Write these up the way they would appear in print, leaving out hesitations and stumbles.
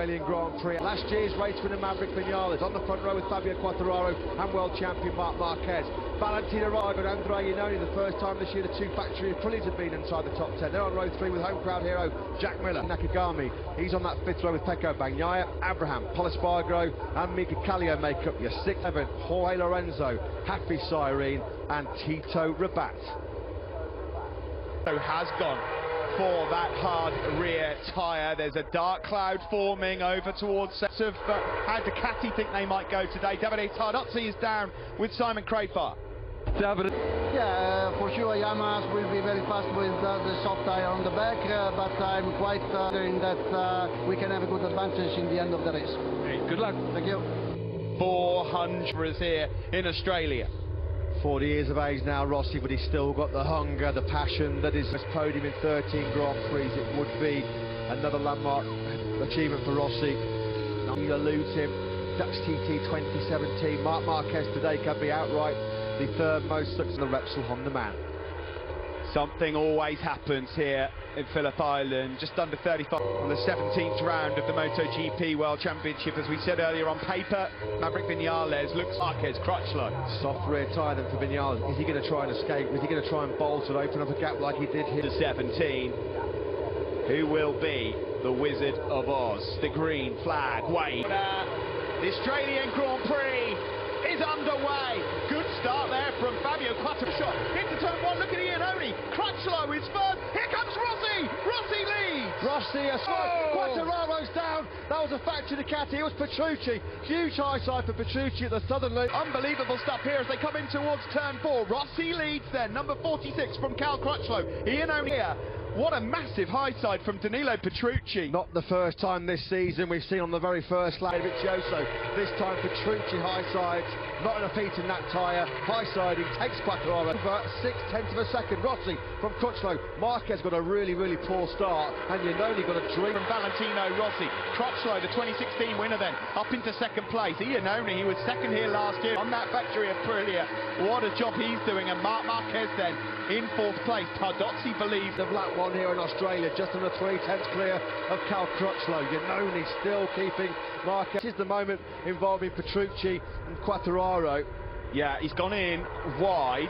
Australian Grand Prix. Last year's race winner Maverick Vinales on the front row with Fabio Quartararo and world champion Marc Marquez. Valentino Rossi and Andrea Iannone, the first time this year the two factory Aprilias have been inside the top 10. They're on row 3 with home crowd hero Jack Miller. Nakagami, he's on that 5th row with Pecco Bagnaia, Abraham, Pol Espargaro and Mika Kallio make up your 6th, 7th, Jorge Lorenzo, Happy Cyrene and Tito Rabat. Has gone for that hard rear tyre. There's a dark cloud forming over towards how Ducati think they might go today. Davide Tardozzi is down with Simon Crafar. Yeah, for sure Yamaha will be very fast with the soft tyre on the back, but I'm quite certain that we can have a good advantage in the end of the race. Good luck. Thank you. 400 here in Australia. 40 years of age now, Rossi, but he's still got the hunger, the passion that is his podium in 13 Grand Prix. It would be another landmark achievement for Rossi. You elude him. Dutch TT 2017. Marc Marquez today can be outright the third most successful Repsol Honda man. Something always happens here in Phillip Island, just under 35 on the 17th round of the Moto GP World Championship. As we said earlier, on paper, Maverick Vinales looks Marquez Crutchlow. Soft rear tyre then for Vinales. Is he going to try and escape? Is he going to try and bolt and open up a gap like he did here? The 17. Who will be the Wizard of Oz? The green flag wave. The Australian Grand Prix is underway. Good start there from Fabio Quartararo. Into turn 1, look at Iannone. Crutchlow is first. Here comes Rossi. Rossi leads. Rossi, Quartararo's down. That was a factory Ducati. It was Petrucci. Huge high side for Petrucci at the southern loop. Unbelievable stuff here as they come in towards turn 4. Rossi leads then. Number 46 from Cal Crutchlow. Iannone here. What a massive high side from Danilo Petrucci. Not the first time this season we've seen on the very first lap Vicioso. This time Petrucci high sides, not enough heat in that tyre. High siding takes Quartararo over 6/10 of a second. Rossi from Crutchlow. Marquez got a really poor start and Iannone got a dream. From Valentino Rossi. Crutchlow, the 2016 winner then, up into second place. Iannone, he was second here last year on that factory Aprilia. What a job he's doing. And Marc Marquez then in 4th place. Tardozzi believes of lap 1 here in Australia, just under 3/10 clear of Cal Crutchlow. Iannone still keeping Marquez. This is the moment involving Petrucci and Quartararo. Yeah, he's gone in wide.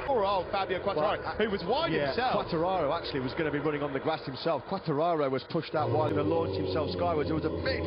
Poor old Fabio Quartararo, who was wide himself. Quartararo actually was going to be running on the grass himself. Quartararo was pushed out wide and launched himself skywards. There was a bit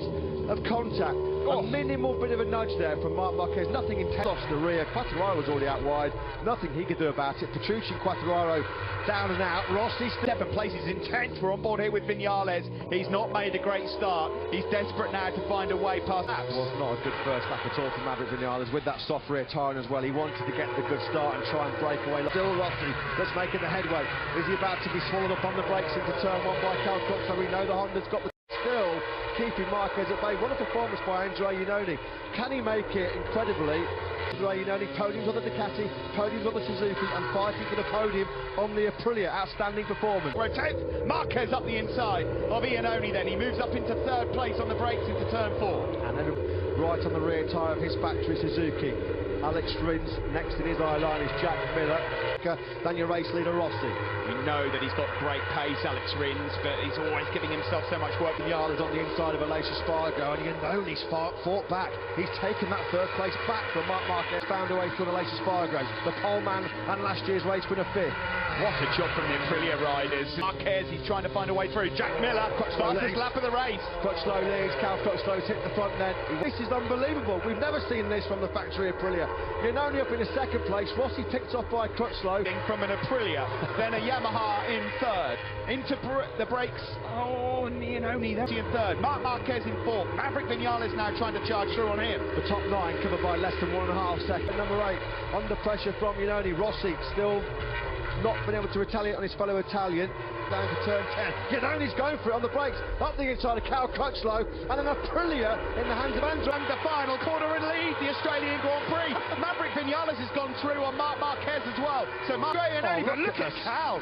of contact, a minimal bit of a nudge there from Marc Marquez. Nothing intense off the rear. Quartararo was already out wide. Nothing he could do about it. Petrucci and Quartararo down and out. Rossi 7th place is intense. We're on board here with Vinales. He's not made a great start. He's desperate now to find a way past. It was not a good first lap at all for Maverick Vinales with that soft rear tyre as well. He wanted to get the good start and try and break away. Still Rossi that's making the headway. Is he about to be swallowed up on the brakes into turn 1 by Cal Crutchlow? We know the Honda's got the still keeping Marquez at bay. What a performance by Andrea Iannone. Can he make it? Incredibly, Andrea Iannone podiums on the Ducati, podiums on the Suzuki and fighting for the podium on the Aprilia. Outstanding performance. Rotate Marquez up the inside of Iannone then. He moves up into 3rd place on the brakes into turn 4. And then right on the rear tyre of his factory Suzuki. Alex Rins, next in his eye line is Jack Miller, then your race leader Rossi. We know that he's got great pace, Alex Rins, but he's always giving himself so much work. Vinales on the inside of Aleix Espargaro, and Iannone's fought back. He's taken that 3rd place back from Marc Marquez, found a way through Aleix Espargaro, the pole man and last year's race winner 5th. What a job from the Aprilia riders. Marquez, he's trying to find a way through. Jack Miller, fastest lap of the race. Crutchlow leads, Cal Crutchlow's hit the front then. This is unbelievable. We've never seen this from the factory Aprilia. Iannone up in a 2nd place. Rossi picked off by Crutchlow. From an Aprilia, then a Yamaha in 3rd. Into the brakes. Oh, Iannone then in 3rd. Marc Marquez in 4th. Maverick Vinales now trying to charge through on him. The top 9 covered by less than 1.5 seconds. Number 8 under pressure from Iannone. Rossi still not been able to retaliate on his fellow Italian. Down to turn 10. Iannone's going for it on the brakes. Up the inside of Cal Crutchlow. And an Aprilia in the hands of Andrea. And the final quarter and lead, the Australian Grand Prix. Maverick Vinales has gone through on Marc Marquez as well. So Iannone, but look at Cal.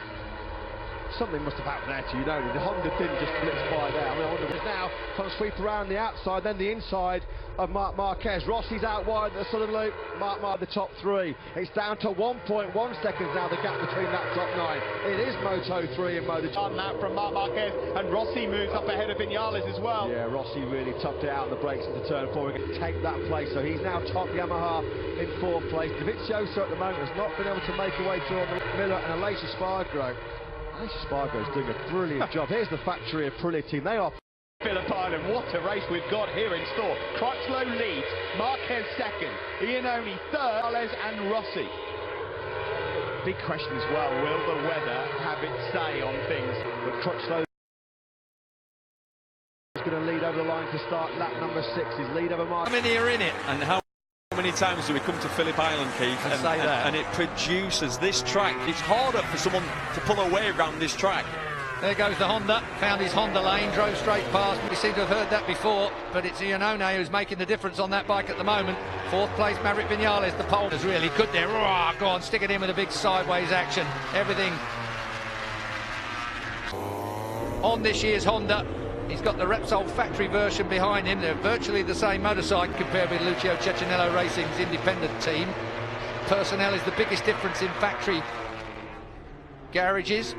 Something must have happened there to you, know. The Honda didn't just blitz by there. I mean, I wonder if now trying to sweep around the outside, then the inside of Marc Marquez. Rossi's out wide at the southern loop. Marc the top three. It's down to 1.1 seconds now, the gap between that top nine. It is Moto 3 and Moto 2. On that from Marc Marquez, and Rossi moves up ahead of Vinales as well. Yeah, Rossi really topped it out on the brakes into turn 4 and take that place. So he's now top Yamaha in 4th place. Dovizioso at the moment has not been able to make a way through on the Miller and Aleix Espargaro. Aleix Espargaro is doing a brilliant job. Here's the factory Aprilia team. They are Phillip Island, what a race we've got here in store. Crutchlow leads, Marquez second, Iannone third, Vinales and Rossi. Big question as well, will the weather have its say on things? But Crutchlow is going to lead over the line to start lap number 6. His lead over Mark. How many are in it, and how many times do we come to Phillip Island, Keith, and it produces this track? It's harder for someone to pull away around this track. There goes the Honda, found his Honda lane, drove straight past. We seem to have heard that before, but it's Iannone who's making the difference on that bike at the moment. 4th place, Maverick Vinales. The pole is really good there. Oh, go on, stick it in with a big sideways action. Everything on this year's Honda. He's got the Repsol factory version behind him. They're virtually the same motorcycle compared with Lucio Cecchinello Racing's independent team. Personnel is the biggest difference in factory garages.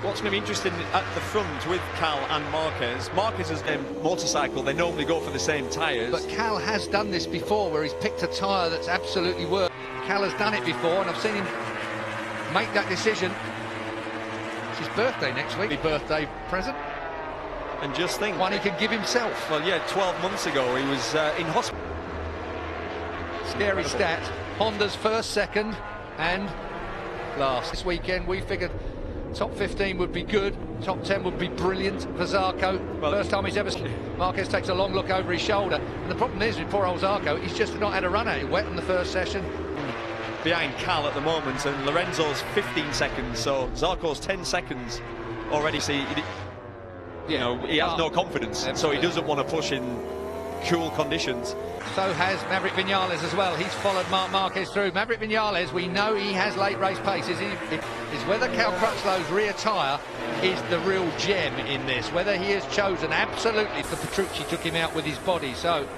What's going to be interesting at the front with Cal and Marquez. Marquez's motorcycle, they normally go for the same tyres. But Cal has done this before, where he's picked a tyre that's absolutely worked. Cal has done it before, and I've seen him make that decision. It's his birthday next week. Birthday present. And just think, one he can give himself. Well, yeah, 12 months ago he was in hospital. Scary stat. Honda's first, second, and last. This weekend we figured top 15 would be good, top 10 would be brilliant for Zarco. Well, first time he's ever. Marquez takes a long look over his shoulder, and the problem is with poor old Zarco, he's just not had a run at it. Wet in the first session. Behind Cal at the moment, and Lorenzo's 15 seconds, so Zarco's 10 seconds already. See, you know, he has no confidence, and so he doesn't want to push in cool conditions. So has Maverick Vinales as well. He's followed Marc Marquez through. Maverick Vinales, we know he has late race pace. Is whether Cal Crutchlow's rear tyre is the real gem in this. Whether he has chosen, absolutely, for Petrucci took him out with his body. So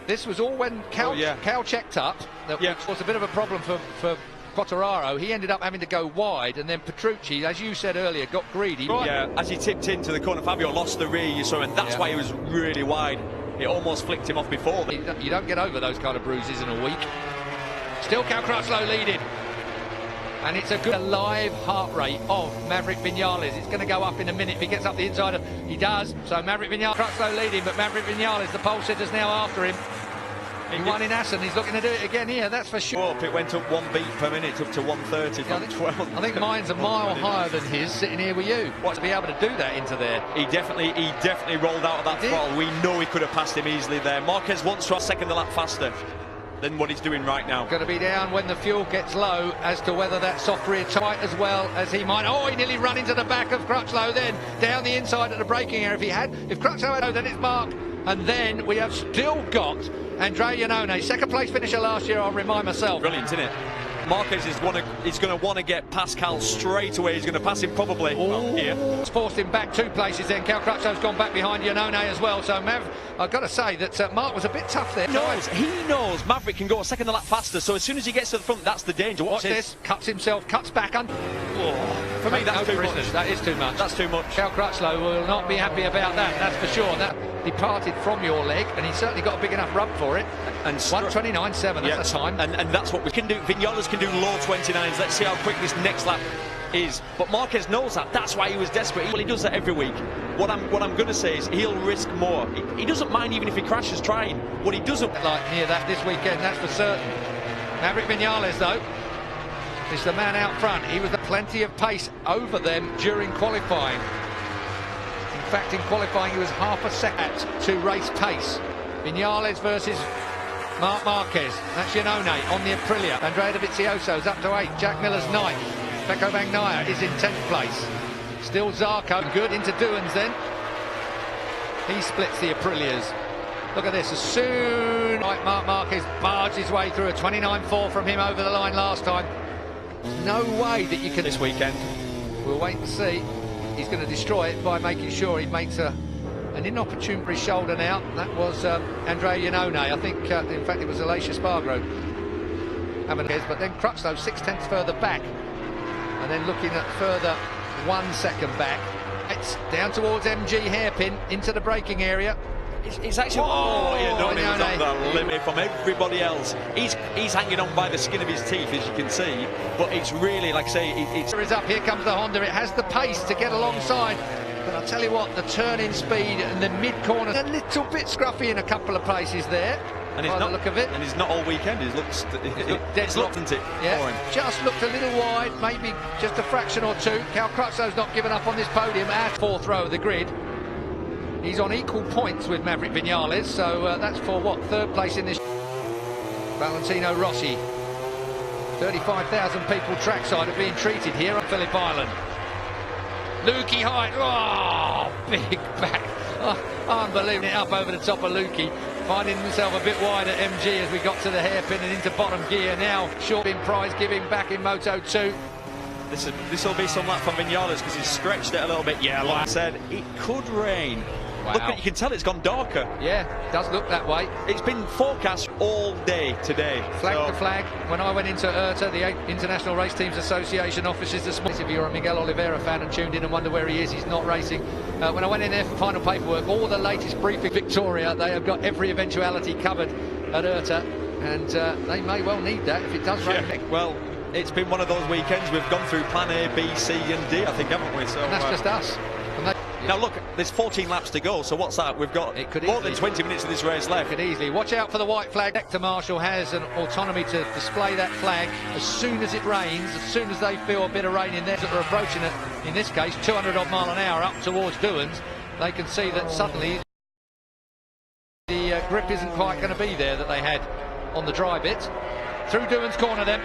this was all when Cal checked up. That was a bit of a problem for Quartararo. He ended up having to go wide, and then Petrucci, as you said earlier, got greedy. Yeah, as he tipped into the corner, Fabio lost the rear, you saw, and that's why he was really wide. It almost flicked him off before. You don't get over those kind of bruises in a week. Still Cal Crutchlow leading. And it's a good live heart rate of Maverick Vinales. It's going to go up in a minute if he gets up the inside. He does. So Maverick Vinales, Crutchlow leading, but Maverick Vinales, the pole sitter's now after him. He won in Assen, he's looking to do it again here, that's for sure. It went up 1 beat per minute, up to 130 from 12. I think mine's a mile higher than his, sitting here with you. To be able to do that into there. He definitely rolled out of that throttle. We know he could have passed him easily there. Marquez wants to second the lap faster than what he's doing right now. Going to be down when the fuel gets low as to whether that soft rear tight as well as he might. Oh, he nearly ran into the back of Crutchlow then, down the inside at the braking area. If Crutchlow had, then it's Marc. And then we have still got Andrea Iannone, second place finisher last year, I'll remind myself. Brilliant, isn't it? Marquez is going to want to get Pascal straight away. He's going to pass him probably here. It's forced him back 2 places then. Cal Crutchlow's gone back behind Iannone as well. So I've got to say that Marc was a bit tough there. He knows Maverick can go a second a lap faster. So as soon as he gets to the front, that's the danger. Watch this. Cuts himself, cuts back. For me, that's too much. That is too much. That's too much. Cal Crutchlow will not be happy about that, that's for sure. That departed from your leg, and he's certainly got a big enough rub for it. And 1:29.7, that's the time. And that's what we can do. Vinales can do low 29s. Let's see how quick this next lap is. But Marquez knows that. That's why he was desperate. He does that every week. What I'm going to say is he'll risk more. He doesn't mind even if he crashes trying. What he doesn't like near that this weekend, that's for certain. Maverick Vinales, though, is the man out front. He was plenty of pace over them during qualifying. In fact, in qualifying, he was half a second to race pace. Vinales versus Marc Marquez. That's Iannone on the Aprilia. Andrea Dovizioso's up to 8. Jack Miller's 9th. Pecco Bagnaia is in 10th place. Still Zarco. Good into Douans then. He splits the Aprilias. Look at this. As soon as Marc Marquez barged his way through, a 29.4 from him over the line last time. No way that you can... This weekend. We'll wait and see. He's going to destroy it by making sure he makes an inopportune for his shoulder now. That was Andrea Iannone. I think, in fact, it was Alicia Spargo. But then Crutchlow 6/10 further back. And then looking at further 1 second back. It's down towards MG hairpin into the braking area. It's actually Iannone was on the limit from everybody else. He's hanging on by the skin of his teeth, as you can see. But it's really, like I say, it's up. Here comes the Honda. It has the pace to get alongside. But I'll tell you what, the turn-in speed and the mid-corner, a little bit scruffy in a couple of places there. And it's by not, the look of it. And it's not all weekend. It looks deadlocked, isn't it? Yeah, just looked a little wide, maybe just a fraction or two. Cal Crutchlow's not given up on this podium at 4th row of the grid. He's on equal points with Maverick Viñales, so that's for what, 3rd place in this. Valentino Rossi. 35,000 people trackside are being treated here on Phillip Island. Lukey Height, oh, big back. Oh, unbelievable, up over the top of Lukey. Finding himself a bit wide at MG as we got to the hairpin and into bottom gear. Now short in prize giving back in Moto 2. This will be some lap for Viñales because he's stretched it a little bit. Yeah, like I said, it could rain. Wow. Look at, you can tell it's gone darker. Yeah, it does look that way. It's been forecast all day today. Flag to flag. When I went into IRTA, the International Race Teams Association offices this morning, if you're a Miguel Oliveira fan and tuned in and wonder where he is, he's not racing. When I went in there for final paperwork, all the latest briefing, Victoria, they have got every eventuality covered at IRTA, and they may well need that if it does rain. Yeah, well, it's been one of those weekends we've gone through plan A, B, C and D, I think, haven't we? So, and that's just us. Now look, there's 14 laps to go, so what's that? We've got more than 20 minutes of this race left. It could easily. Watch out for the white flag. Sector Marshal has an autonomy to display that flag as soon as it rains, as soon as they feel a bit of rain in there that are approaching it, in this case, 200 odd mile an hour up towards Douans. They can see that suddenly the grip isn't quite going to be there that they had on the dry bit. Through Douans corner then.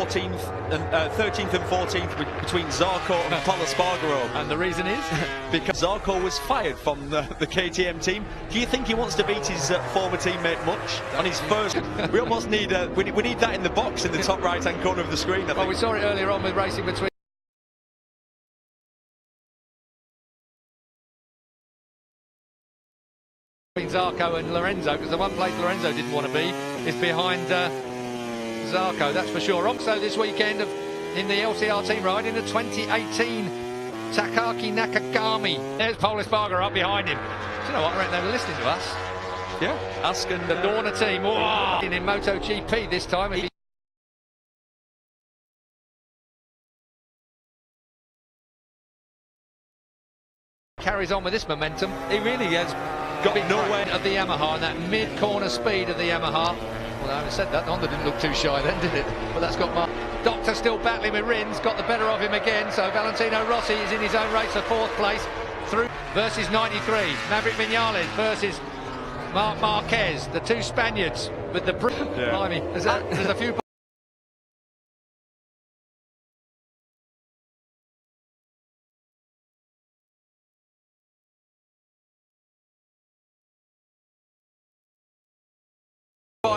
13th and 14th between Zarco and Pol Espargaro. And the reason is? Because Zarco was fired from the KTM team. Do you think he wants to beat his former teammate much on his first? We almost need we need that in the box in the top right hand corner of the screen, I think. Well, we saw it earlier on with racing between Zarco and Lorenzo, because the one place Lorenzo didn't want to be is behind Zarco, that's for sure. Also this weekend in the LCR team ride in the 2018 Takaki Nakagami. There's Pol Espargaro up behind him. Do you know what? I reckon they were listening to us. Yeah, asking the Dorna team. Whoa! In Moto GP this time. He carries on with this momentum. He really has got nowhere of the Yamaha and that mid-corner speed of the Yamaha. Well, having said that, Honda didn't look too shy then, did it? But that's got Mark. Doctor still battling with Rins, got the better of him again. So Valentino Rossi is in his own race for 4th place. Through versus 93. Maverick Viñales versus Marc Marquez. The two Spaniards with the blimey. There's a few.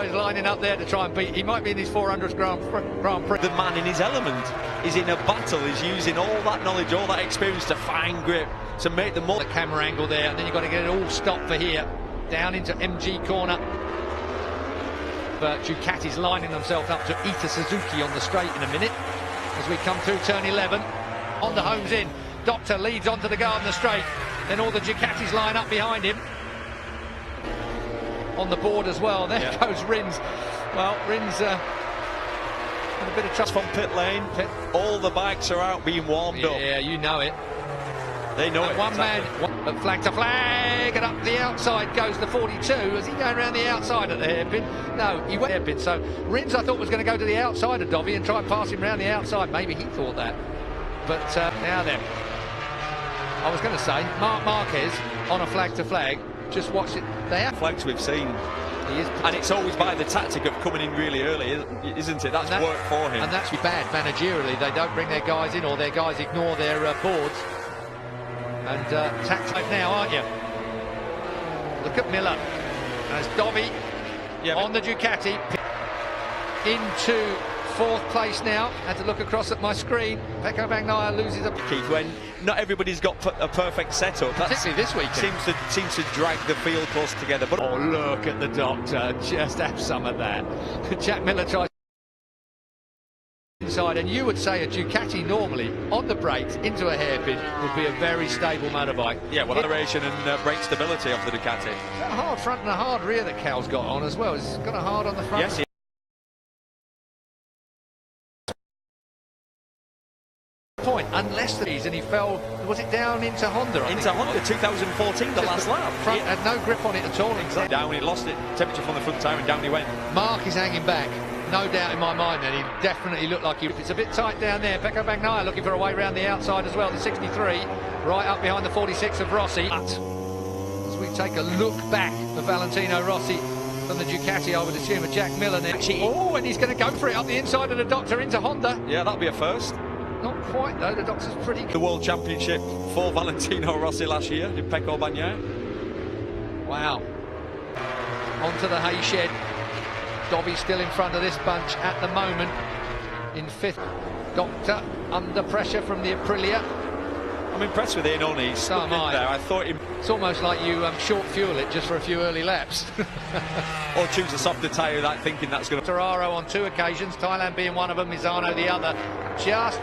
He's lining up there to try and beat. He might be in his 400th Grand Prix. The man in his element is in a battle. He's using all that knowledge, all that experience to find grip, to make the more. The camera angle there, and then you've got to get it all stopped for here. Down into MG corner. But Ducati's lining themselves up to Ita Suzuki on the straight in a minute. As we come through turn 11. On the homes in. Doctor leads onto the Gardner straight. Then all the Ducatis line up behind him. On the board as well. There goes Rins. Well, Rins had a bit of trust from pit lane. All the bikes are out being warmed up. Yeah, you know it. They know it. One man, flag to flag, and up the outside goes the 42. Is he going around the outside at the hairpin? No, he went hairpin. So Rins, I thought, was going to go to the outside of Dovi and try and pass him around the outside. Maybe he thought that. But now then, I was going to say, Marc Marquez on a flag to flag. Just watch it. They have flags we've seen. He is, and it's always by the tactic of coming in really early, isn't it? That's worked for him. And that's bad managerially. They don't bring their guys in, or their guys ignore their boards. And tactic now, aren't you? Look at Miller. As Dovi on the Ducati. into fourth place now. Had to look across at my screen. Pecco Bagnaia loses a... Keith, when not everybody's got a perfect setup, particularly this weekend, seems to drag the field close together. But oh, look at the doctor, just have some of that. Jack Miller tries inside, and you would say a Ducati normally on the brakes into a hairpin would be a very stable motorbike. Yeah, well, acceleration and brake stability of the Ducati. A hard front and a hard rear that Cal's got on as well. It's got a hard on the front. Yes. Point, unless the and he fell, was it down into Honda? Into Honda, 2014, the last lap. Front had no grip on it at all. Exactly. Down, he lost it, temperature from the front tyre, and down he went. Mark is hanging back. No doubt in my mind that he definitely looked like he... It's a bit tight down there. Pecco Bagnaia looking for a way around the outside as well. The 63, right up behind the 46 of Rossi. But as we take a look back at Valentino Rossi from the Ducati, I would assume a Jack Miller now. Oh, and he's going to go for it up the inside of the Doctor into Honda. Yeah, that'll be a first. Not quite though, the Doctor's pretty... The World Championship for Valentino Rossi last year, did Pecco Bagnaia. Wow. Onto the hay shed. Dobby still in front of this bunch at the moment in fifth. Doctor under pressure from the Aprilia. I'm impressed with Iannone. He's stuck in there. I thought it's almost like you short fuel it just for a few early laps. Or choose a softer tyre without thinking that's going to... Ferraro on 2 occasions, Thailand being one of them, Misano the other. Just...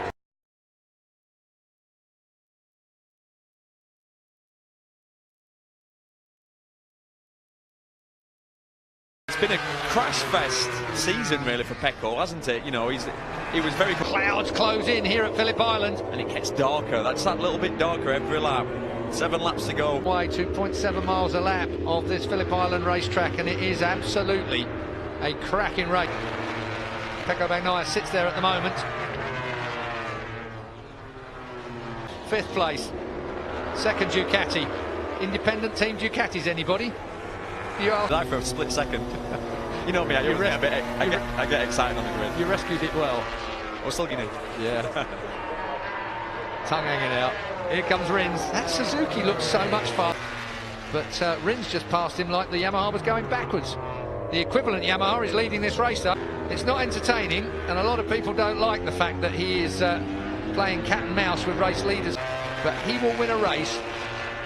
It's been a crash fest season really for Pecco, hasn't it? You know, he was very... Clouds close in here at Phillip Island. And it gets darker. That's that little bit darker every lap. 7 laps to go. Why 2.7 miles a lap of this Phillip Island racetrack, and it is absolutely a cracking race. Pecco Bagnaia sits there at the moment. 5th place. 2nd Ducati. Independent team Ducatis, anybody? You are... Die for a split second. You know me, I get excited on the grid. You rescued it well. We're still getting... Yeah. Tongue hanging out. Here comes Rins. That Suzuki looks so much fun. But Rins just passed him like the Yamaha was going backwards. The equivalent Yamaha is leading this race though. It's not entertaining, and a lot of people don't like the fact that he is playing cat and mouse with race leaders. But he will win a race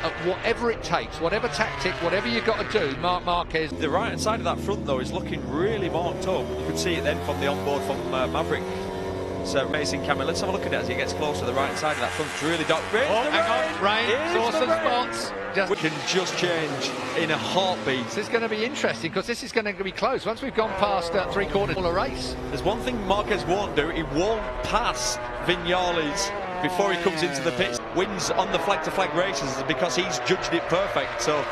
at whatever it takes, whatever tactic, whatever you've got to do. Marc Marquez. The right hand side of that front though is looking really marked up. You can see it then from the onboard from Maverick. So amazing camera. Let's have a look at it as he gets close to the right hand side of that front. It's really dark. Oh, hang on, rain, saw some spots. We can just change in a heartbeat. This is going to be interesting because this is going to be close. Once we've gone past 3/4 of the race. There's one thing Marquez won't do. He won't pass Viñales before he comes into the pits. Wins on the flag-to-flag races because he's judged it perfect. So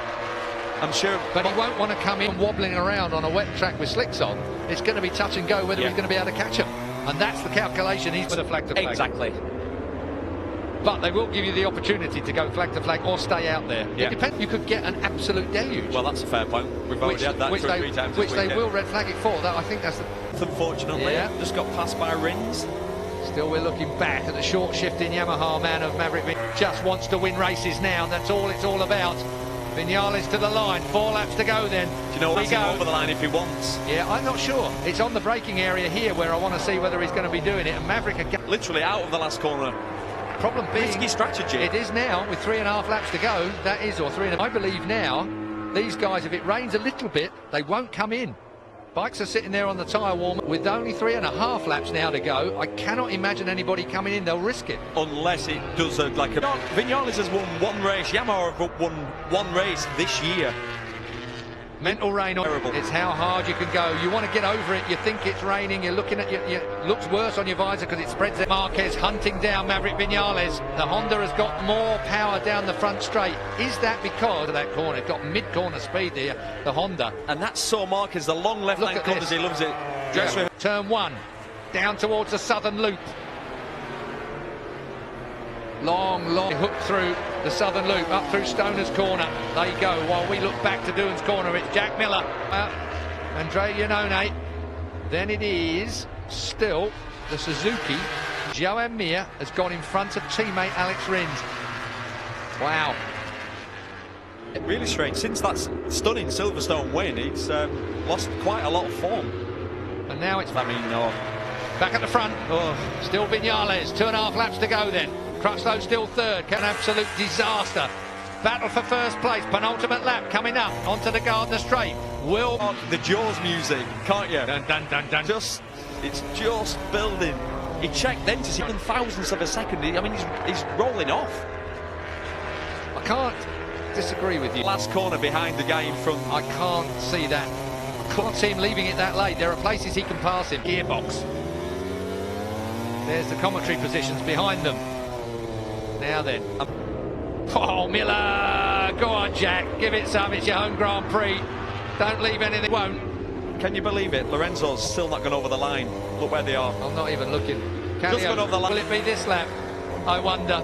I'm sure... But he won't want to come in wobbling around on a wet track with slicks on. It's going to be touch and go whether he's going to be able to catch him. And that's the calculation he's with a flag-to-flag. Exactly. But they will give you the opportunity to go flag-to-flag or stay out there. Yeah. It depends. You could get an absolute deluge. Well, that's a fair point. We've already had that 2 or 3 times. Which they will red flag it for. That I think that's the... Unfortunately, just got passed by Rins. Still, we're looking back at the short shifting Yamaha man of Maverick. Just wants to win races now. That's all it's all about. Viñales to the line. 4 laps to go then. Do you know what? He's over the line if he wants. Yeah, I'm not sure. It's on the braking area here where I want to see whether he's going to be doing it. And Maverick again. Literally out of the last corner. Problem being, risky strategy. It is now with 3.5 laps to go. That is, or 3.5. I believe now these guys, if it rains a little bit, they won't come in. Bikes are sitting there on the tyre warmer with only 3.5 laps now to go. I cannot imagine anybody coming in. They'll risk it. Unless it does like a... Viñales has won 1 race. Yamaha have won 1 race this year. Mental rain. Terrible. It's how hard you can go. You want to get over it. You think it's raining. You're looking at it. Looks worse on your visor because it spreads it. Marquez hunting down Maverick Viñales. The Honda has got more power down the front straight. Is that because of that corner? It's got mid-corner speed there, the Honda. And that's so Marquez, the long left-hand corners, he loves it. Yeah. Turn 1, down towards the southern loop. Long hook through the southern loop, up through Stoner's corner. They go, while we look back to Doohan's corner. It's Jack Miller, Andrea Iannone. Then it is still the Suzuki. Joan Mir has gone in front of teammate Alex Rins. Wow. Really strange. Since that stunning Silverstone win, he's lost quite a lot of form. And now it's no. back at the front. Oh, still Viñales. 2.5 laps to go then. Crutchlow still third. An absolute disaster. Battle for first place. Penultimate lap coming up onto the Gardner Straight. Will the Jaws music, can't you? Dun, dun, dun, dun. It's just building. He checked then to see in thousandths of a second. I mean, he's rolling off. I can't disagree with you. Last corner behind the guy in front. I can't see that. I can't see him leaving it that late. There are places he can pass him. Gearbox. There's the commentary positions behind them. Now then. Oh, Miller! Go on, Jack. Give it some. It's your home Grand Prix. Don't leave anything. Won't. Can you believe it? Lorenzo's still not gone over the line. Look where they are. I'm not even looking. Just gone over the line. Will it be this lap? I wonder.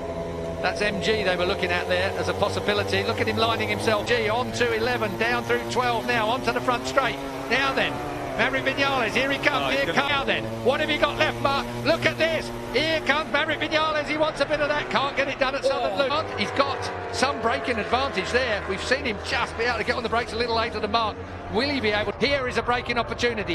That's MG they were looking at there as a possibility. Look at him lining himself. G on to 11, down through 12 now, onto the front straight. Now then, Maverick Viñales, here he comes, here comes. Now then, what have you got left, Mark? Look at this. Here comes Maverick Viñales. He wants a bit of that. Can't get it done at Southern Loop. He's got some braking advantage there. We've seen him just be able to get on the brakes a little later than Mark. Will he be able? Here is a braking opportunity.